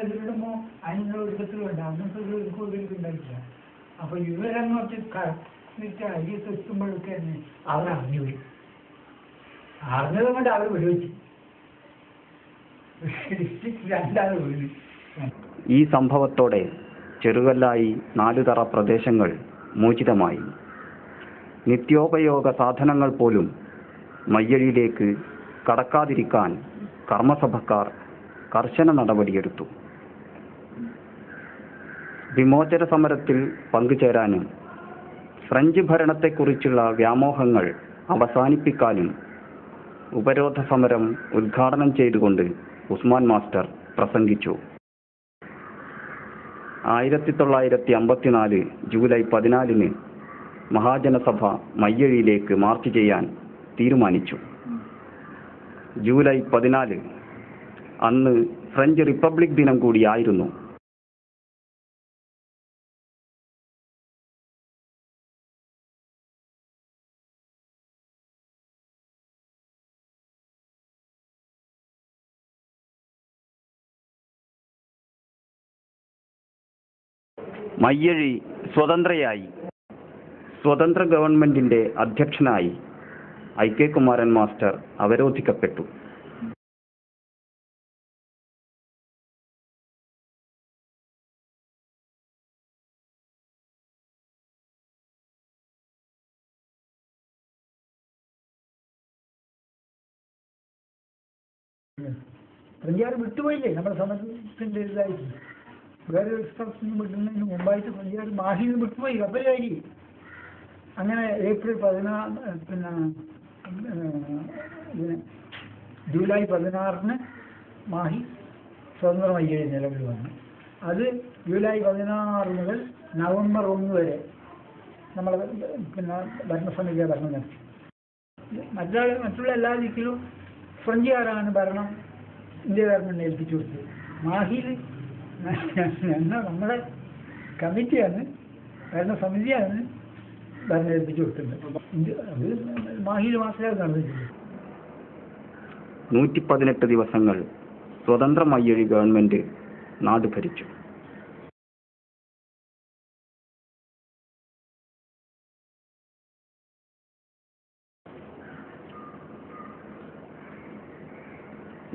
ഇടുമ്പോൾ അതിനുള്ള ഒരുക്കത്തിലുണ്ട്, അങ്ങനത്തെ ഒരു കൂടുതലുണ്ടായിട്ടില്ല. അപ്പൊ ഇവരങ്ങോട്ട് അരി എത്തുമ്പോഴൊക്കെ തന്നെ അവർ അറിഞ്ഞു വരും. അറിഞ്ഞത് കൊണ്ട് അവർ വെടിവെച്ചു, രണ്ടാൾ വീട്. ഈ സംഭവത്തോടെ ചെറുകല്ലായി 4 തറ പ്രദേശങ്ങൾ മോചിതമായി. നിത്യോപയോഗ സാധനങ്ങൾ പോലും മയ്യഴിയിലേക്ക് കടക്കാതിരിക്കാൻ കർമ്മസഭക്കാർ കർശന നടപടിയെടുത്തു. വിമോചന സമരത്തിൽ പങ്കുചേരാനും ഫ്രഞ്ച് ഭരണത്തെക്കുറിച്ചുള്ള വ്യാമോഹങ്ങൾ അവസാനിപ്പിക്കാനും ഉപരോധ സമരം ഉദ്ഘാടനം ചെയ്തുകൊണ്ട് ഉസ്മാൻ മാസ്റ്റർ പ്രസംഗിച്ചു. 1954 ജൂലൈ 14 മഹാജനസഭ മയ്യഴിയിലേക്ക് മാർച്ച് ചെയ്യാൻ തീരുമാനിച്ചു. ജൂലൈ 14 അന്ന് ഫ്രഞ്ച് റിപ്പബ്ലിക് ദിനം കൂടിയായിരുന്നു. മയ്യഴി സ്വതന്ത്രയായി. സ്വതന്ത്ര ഗവൺമെന്റിന്റെ അധ്യക്ഷനായി IK കുമാരൻ മാസ്റ്റർ അവരോധിക്കപ്പെട്ടു. ഫ്രഞ്ചുകാർ വിട്ടുപോയില്ലേ നമ്മുടെ സമരത്തിന്റെ ഇതായിട്ട്. വേറെ സ്ഥലത്ത് നിന്ന് വിടുന്നതിന് മുമ്പായിട്ട് ഫ്രഞ്ചുകാർ മാഹിയിൽ നിന്ന് വിട്ടുപോയി, കപ്പലുകാരി. അങ്ങനെ ഏപ്രിൽ 14 ജൂലൈ 16 മാഹി സ്വതന്ത്രമായി നിലവിൽ വന്നു. അത് ജൂലൈ 16 മുതൽ നവംബർ 1 വരെ നമ്മളെ ഭരണസമിതിയെ ഭരണം നടത്തി. മറ്റുള്ള എല്ലാ ദിക്കിലും ഫ്രഞ്ചുകാരാണ് ഭരണം ഇന്ത്യ ഗവൺമെന്റിനെ ഏൽപ്പിച്ചു കൊടുത്തത്. മാഹിയിൽ നമ്മുടെ കമ്മിറ്റിയാണ്, ഭരണസമിതിയാണ് ഭരണം ഏൽപ്പിച്ചു കൊടുക്കുന്നത്. അത് മാഹിയിൽ മാത്രമേ നടന്നിട്ടുള്ളൂ. 118 ദിവസങ്ങൾ സ്വതന്ത്ര മയ്യഴി ഗവൺമെന്റ് നാട് ഭരിച്ചു.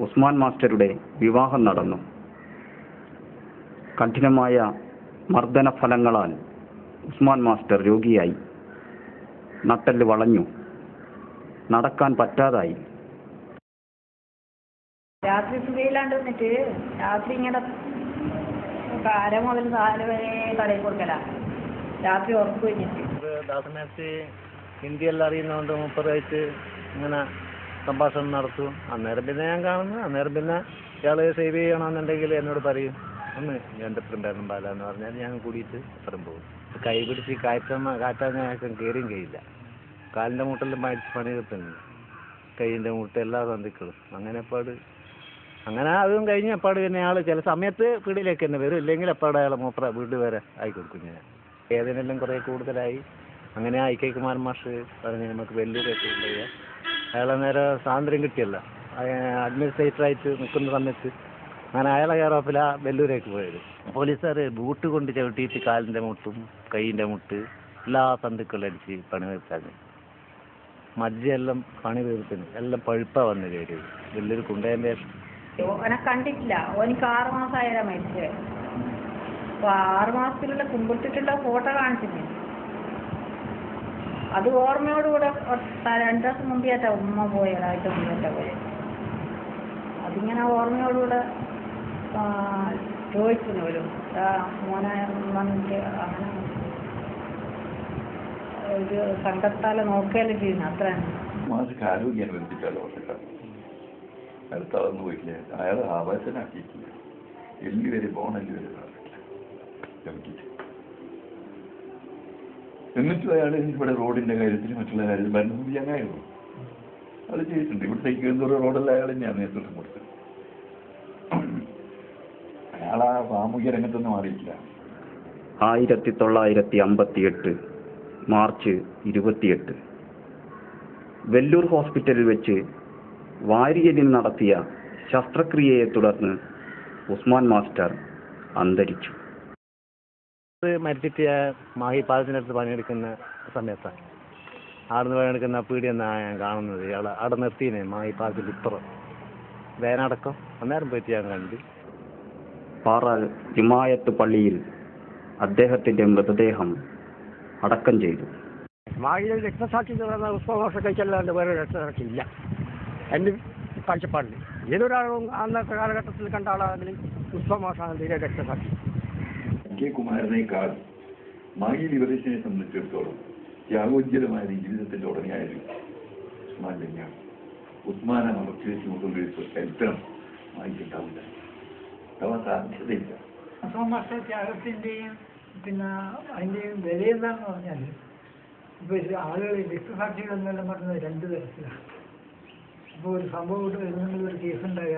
ഉസ്മാൻ മാസ്റ്ററുടെ വിവാഹം നടന്നു. കഠിനമായ മർദ്ദന ഫലങ്ങളാൽ ഉസ്മാൻ മാസ്റ്റർ രോഗിയായി. നട്ടെല്ല് വളഞ്ഞു, നടക്കാൻ പറ്റാതായി. രാത്രി സുഖയില്ലാണ്ട് വന്നിട്ട് രാത്രി ഇങ്ങനെ 1:30 മുതൽ 4 വരെ കടയിൽ കൊടുക്കല. രാത്രി ഉറപ്പ് കഴിഞ്ഞിട്ട് ദാസനാച്ച് ഹിന്ദിയെല്ലാം അറിയുന്നതുകൊണ്ട് മൂപ്പറായിട്ട് ഇങ്ങനെ സംഭാഷണം നടത്തും. അന്നേരം പിന്നെ ഞാൻ കാണുന്നു. അന്നേരം പിന്നെ ഇയാൾ സേവ് ചെയ്യണമെന്നുണ്ടെങ്കിൽ എന്നോട് പറയും, ഒന്ന് എൻ്റെ ഫ്രണ്ടായിരുന്നു പാല എന്ന് പറഞ്ഞാൽ ഞാൻ കൂടിയിട്ട് അപ്പുറം പോകും. കൈ പിടിച്ച് കാറ്റാൻ ഞാൻ കയറിയും കഴിയില്ല. കാലിൻ്റെ മുട്ടെല്ലാം മരിച്ച് പണി കിട്ടുന്നു, കൈയിൻ്റെ മുട്ട എല്ലാ സന്ധിക്കളും. അങ്ങനെ അതും കഴിഞ്ഞ് അപ്പാട് പിന്നെ ആൾ ചില സമയത്ത് പീടിയിലേക്ക് തന്നെ വരും, ഇല്ലെങ്കിൽ അപ്പാട് അയാളെ മൂപ്പറ വീട് വരെ ആയിക്കൊടുക്കും. ഞാൻ വേദനയെല്ലാം കുറേ കൂടുതലായി. അങ്ങനെ IK കുമാരൻ മാഷ് പറഞ്ഞ് നമുക്ക് വെല്ലൂരൊക്കെ ഉണ്ടാവുക. അയാളെ നേരെ സ്വാതന്ത്ര്യം കിട്ടിയല്ല, അഡ്മിനിസ്ട്രേറ്ററായിട്ട് നിൽക്കുന്ന സമയത്ത്. അങ്ങനെ അയാളെ കെയർ ഓഫിലാ വെല്ലൂരേക്ക് പോയത്. പോലീസുകാർ ബൂട്ട് കൊണ്ട് ചവിട്ടിയിട്ട് കാലിൻ്റെ മുട്ടും കൈയിൻ്റെ മുട്ട് എല്ലാ സന്ധിക്കളും അടിച്ച് പണി തീർത്താൽ മജ്ജയെല്ലാം പണി തീർത്തിന് എല്ലാം പഴുപ്പാ വന്ന് കയറിയത്. വലിയൊരു കുണ്ടേൻ്റെ ഓനെ കണ്ടിട്ടില്ല. ഓനിക്ക് 6 മാസമായാലാ മരിച്ചത്. അപ്പോൾ 6 മാസത്തിലുള്ള കുമ്പിട്ടിട്ടുള്ള ഫോട്ടോ കാണിച്ചിരുന്നു. അത് ഓർമ്മയോടുകൂടെ 2 ദിവസം മുമ്പായിട്ടാ ഉമ്മ പോയതായിട്ട് മുമ്പായിട്ടാ പോയത്. അതിങ്ങനെ ഓർമ്മയോടുകൂടെ ചോദിക്കുന്നു ഒരു മോനെ വന്നിട്ട് അങ്ങനെ ഒരു സംഘത്താലെ നോക്കുകയല്ലേ ചെയ്യുന്നു. അത്ര മാസക്ക് ആരോഗ്യം അനുവദിച്ചിട്ടല്ലോ വർഷക്കാലം അടുത്ത അളന്ന് പോയിട്ടില്ല. അയാൾ ആവാസനാക്കിയിട്ടില്ല. എല്ലി വരെ ബോണെല്ലി വരെ ചവിട്ടിട്ട്. എന്നിട്ടും അയാൾ ഇവിടെ റോഡിന്റെ കാര്യത്തിൽ മറ്റുള്ള കാര്യത്തിൽ ഭരണസമിതി അങ്ങായിരുന്നു അത് ചെയ്തിട്ടുണ്ട്. ഇവിടുത്തേക്ക് എന്തോരം റോഡെല്ലാം അയാൾ തന്നെയാണ് നേതൃത്വം കൊടുത്തത്. അയാൾ ആ സാമൂഹ്യ രംഗത്തൊന്നും മാറിയിട്ടില്ല. 1958 മാർച്ച് 28 വെല്ലൂർ ഹോസ്പിറ്റലിൽ വെച്ച് വാരിയലിന് നടത്തിയ ശസ്ത്രക്രിയയെ തുടർന്ന് ഉസ്മാൻ മാസ്റ്റർ അന്തരിച്ചു. മരിച്ചിട്ട് മാഹി പാലത്തിനടുത്ത് പണിയെടുക്കുന്ന സമയത്താണ്. ആടുന്ന് പണിയെടുക്കുന്ന പീടിയെന്നാണ് ഞാൻ കാണുന്നത്. ഇയാൾ അവിടെ നിർത്തിയേ മാഹി പാലത്തിൽ ഇപ്പുറം വേനടക്കം. അന്നേരം പോയിട്ട് ഞാൻ കണ്ട്. പാറാൽ ജുമായത്ത് പള്ളിയിൽ അദ്ദേഹത്തിന്റെ മൃതദേഹം അടക്കം ചെയ്തു. മാഹിയിൽ രക്തസാക്ഷി ഉത്സവഘോഷം കഴിച്ചല്ലാണ്ട് വേറെ രക്തസാക്ഷി ഇല്ല എൻ്റെ കാഴ്ചപ്പാടിൽ. ഏതൊരാളും അന്നത്തെ കാലഘട്ടത്തിൽ കണ്ട ആളാണെങ്കിലും ഉത്സവമാഷാണ് തീരെ രക്തസാക്ഷി. കെ കുമാരനേക്കാൾ മാഹി ലിബറേഷനെ സംബന്ധിച്ചിടത്തോളം ത്യാഗോജ്വലമായ ജീവിതത്തിന്റെ ഉടനെയായിരുന്നു ഉസ്മാൻ തന്നെയാണ്. ഉസ്മാനെ മറച്ചു വെച്ചുകൊണ്ടുള്ളൊരു ചരിത്രം മാഹിക്കുണ്ടാവില്ല, അഥവാ സാധ്യതയില്ല. മാസ്റ്റർ ത്യാഗത്തിൻ്റെയും പിന്നെ അതിൻ്റെയും വില എന്താണെന്ന് പറഞ്ഞാൽ ഇപ്പോൾ ആളുകൾ രക്തസാക്ഷികളെന്നെല്ലാം പറഞ്ഞത് രണ്ട് തരത്തിലാണ്. ഇപ്പോൾ ഒരു സംഭവം എന്തെങ്കിലും ഒരു കേസുണ്ടായ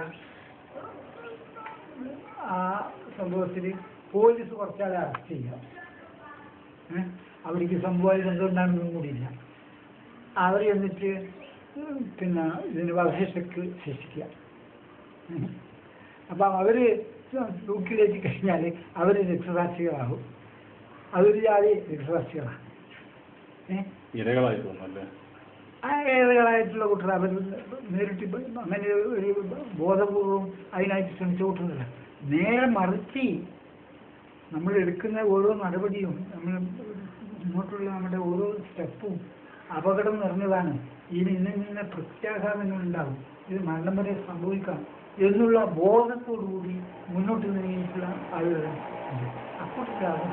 ആ സംഭവത്തിൽ പോലീസ് കുറച്ചാളെ അറസ്റ്റ് ചെയ്യാം. അവിടേക്ക് സംഭവമായിട്ട് എന്തുകൊണ്ടാണെന്നും കൂടിയില്ല. അവർ എന്നിട്ട് പിന്നെ ഇതിന് വധശിക്ഷയ്ക്ക് ശിക്ഷിക്കുക. അപ്പം അവർ തൂക്കിലേറ്റി കഴിഞ്ഞാൽ അവർ രക്തസാക്ഷികളാകും. അതൊരു ജാതി രക്തസാക്ഷികളാണ്. ഇരകളായി തോന്നുന്നല്ലേ? ആ ഇരകളായിട്ടുള്ള കുട്ടികൾ അവർ നേരിട്ട് അങ്ങനെ ഒരു ബോധപൂർവം അതിനായിട്ട് ശ്രമിച്ച കുട്ടികളല്ല. നേരെ മറിച്ച് നമ്മൾ എടുക്കുന്ന ഓരോ നടപടിയും നമ്മൾ മുന്നോട്ടുള്ള നമ്മുടെ ഓരോ സ്റ്റെപ്പും അപകടം നിറഞ്ഞതാണ്. ഇനി ഇന്ന പ്രത്യാഘാതങ്ങൾ ഉണ്ടാകും, ഇത് മരണം വരെ സംഭവിക്കാം എന്നുള്ള ബോധത്തോടുകൂടി മുന്നോട്ട് നീങ്ങിയിട്ടുള്ള ആളുകളാണ്. അപ്പോഴാണ്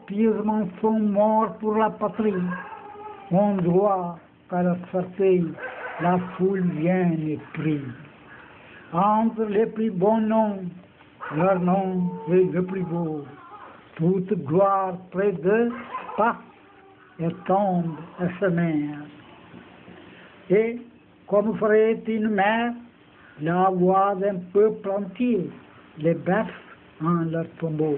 pieusement sont morts pour la patrie, on doit qu'à leur cercueil la foule vienne et prie. Entre les plus bons noms, leur nom est le plus beau. Toute gloire près d'eux passe et tombe éphémère. Et comme ferait une mère, la voix d'un peuple entier les berce en leur tombeau.